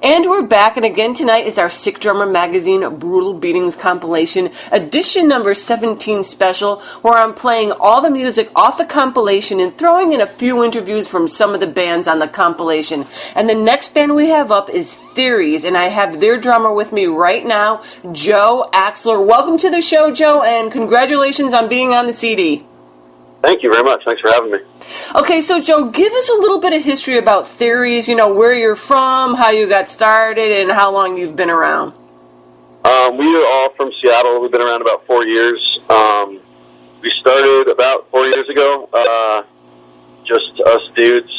And we're back, and again tonight is our Sick Drummer Magazine Brutal Beatings compilation, edition number 17 special, where I'm playing all the music off the compilation and throwing in a few interviews from some of the bands on the compilation. And the next band we have up is Theories, and I have their drummer with me right now, Joe Axler. Welcome to the show, Joe, and congratulations on being on the CD. Thank you very much. Thanks for having me. Okay, so Joe, give us a little bit of history about Theories, where you're from, how you got started, and how long you've been around. We are all from Seattle. We've been around about 4 years. We started about 4 years ago, just us dudes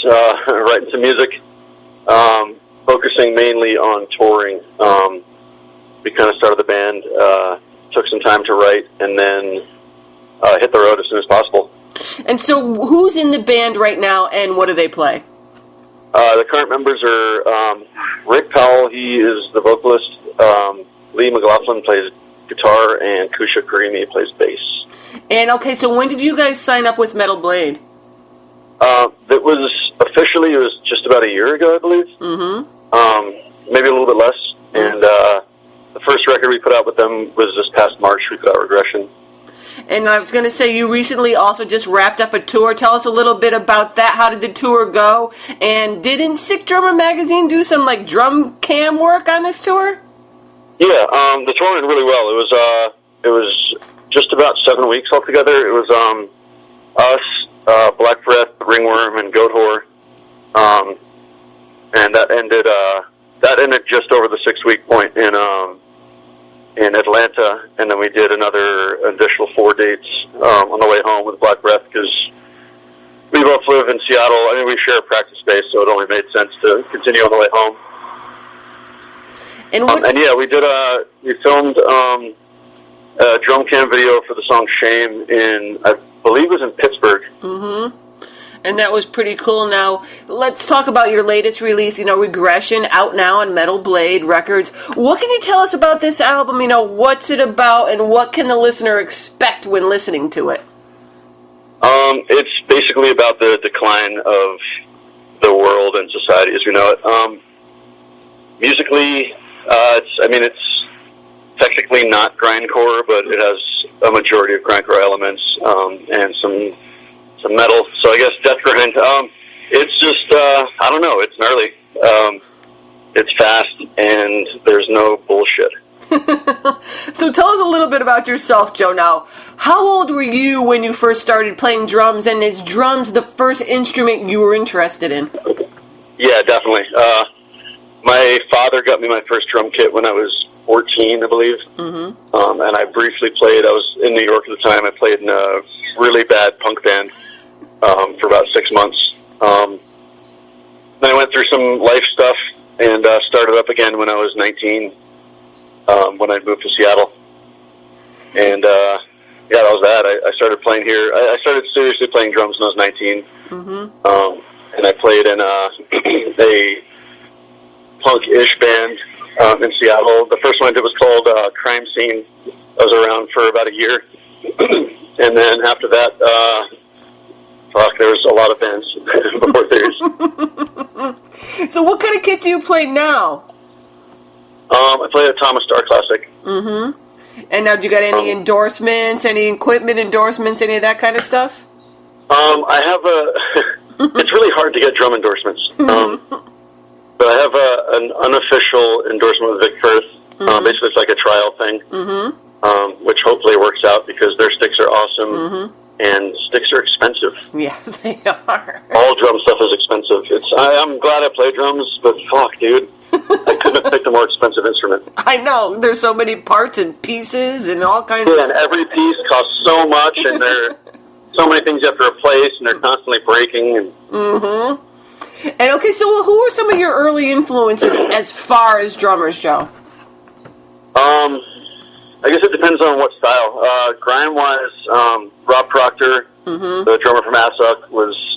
writing some music, focusing mainly on touring. We kind of started the band, took some time to write, and then hit the road as soon as possible. And so who's in the band right now, and what do they play? The current members are Rick Powell, he is the vocalist, Lee McLaughlin plays guitar, and Kusha Karimi plays bass. And okay, so when did you guys sign up with Metal Blade? It was just about a year ago, I believe. Mm-hmm. Maybe a little bit less. Mm-hmm. And the first record we put out with them was this past March. We put out Regression. And I was going to say, you recently also just wrapped up a tour. Tell us a little bit about that. How did the tour go? And didn't Sick Drummer Magazine do some, drum cam work on this tour? Yeah, the tour went really well. It was just about 7 weeks altogether. It was us, Black Breath, Ringworm, and Goat Whore. And that ended just over the 6-week point in Atlanta, and then we did another additional 4 dates on the way home with Black Breath, because we both live in Seattle. I mean, we share a practice space, so it only made sense to continue on the way home. And yeah, we filmed a drum cam video for the song Shame I believe it was in Pittsburgh. Mm-hmm. And that was pretty cool. Now, let's talk about your latest release, Regression, out now on Metal Blade Records. What can you tell us about this album? What's it about, and what can the listener expect when listening to it? It's basically about the decline of the world and society as we know it. Musically, it's technically not grindcore, but it has a majority of grindcore elements, and some metal, so I guess death grind. It's just, I don't know, it's gnarly. It's fast, and there's no bullshit. So tell us a little bit about yourself, Joe, now. How old were you when you first started playing drums, and is drums the first instrument you were interested in? Yeah, definitely. My father got me my first drum kit when I was 14, I believe. Mm-hmm. And I briefly played. I was in New York at the time. I played in a really bad punk band for about 6 months. Then I went through some life stuff and started up again when I was 19, when I moved to Seattle. And that was that. I started playing here. I started seriously playing drums when I was 19. Mm-hmm. And I played in a punk-ish band in Seattle. The first one I did was called Crime Scene. I was around for about a year. And then after that, there was a lot of bands before Theories. So what kind of kit do you play now? I play a Thomas Starr Classic. Mm-hmm. And now, do you got any endorsements, any equipment endorsements, any of that kind of stuff? I have it's really hard to get drum endorsements. But I have an unofficial endorsement with Vic Firth. Mm-hmm. Basically, it's like a trial thing, mm-hmm. Which hopefully works out because their sticks are awesome, mm-hmm. and sticks are expensive. Yeah, they are. All drum stuff is expensive. I'm glad I play drums, but fuck, dude. I couldn't have picked a more expensive instrument. I know. There's so many parts and pieces and all kinds of stuff. And every piece costs so much, and there are so many things you have to replace, and they're constantly breaking. And mm-hmm. And okay, so who are some of your early influences as far as drummers, Joe? I guess it depends on what style. Grind-wise, Rob Proctor, mm-hmm. the drummer from Assuck,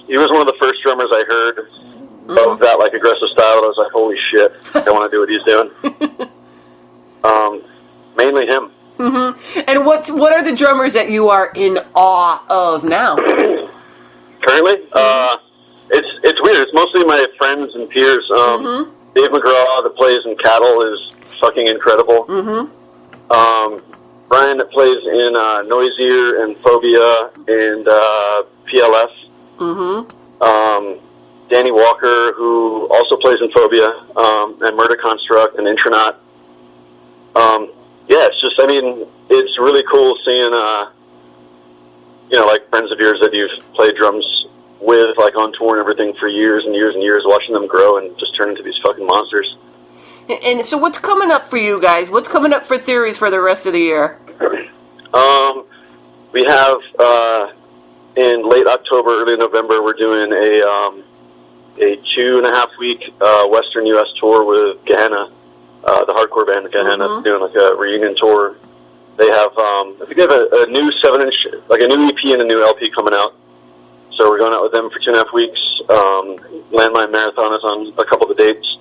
he was one of the first drummers I heard mm-hmm. of that aggressive style. I was like, holy shit, I want to do what he's doing. Mainly him. Mm-hmm. And what are the drummers that you are in awe of now? Currently? Mm-hmm. It's weird. It's mostly my friends and peers. Mm-hmm. Dave McGraw that plays in Cattle is fucking incredible. Brian that plays in Noisier and Phobia and PLS. Danny Walker, who also plays in Phobia, and Murder Construct and Intronaut. Yeah, it's just, I mean, it's really cool seeing, you know, like friends of yours that you've played drums with, like on tour and everything for years and years and years, watching them grow and just turn into these fucking monsters. And so what's coming up for you guys? What's coming up for Theories for the rest of the year? We have, in late October, early November, we're doing a 2.5-week Western U.S. tour with Gehenna, the hardcore band Gehenna, doing like a reunion tour. They have, I think they have a new 7-inch, like a new EP and a new LP coming out. So we're going out with them for 2.5 weeks. Landmine Marathon is on a couple of the dates.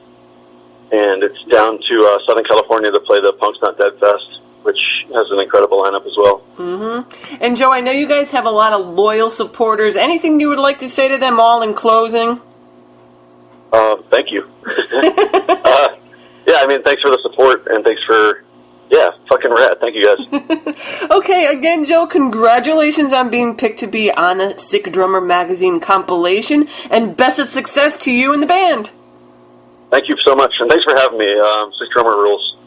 And it's down to Southern California to play the Punk's Not Dead Fest, which has an incredible lineup as well. And Joe, I know you guys have a lot of loyal supporters. Anything you would like to say to them all in closing? Thank you. Yeah, I mean, thanks for the support, and thanks for, yeah, fucking rad. Thank you, guys. Okay, again, Joe, congratulations on being picked to be on the Sick Drummer Magazine compilation, and best of success to you and the band. Thank you so much, and thanks for having me. Sick Drummer rules.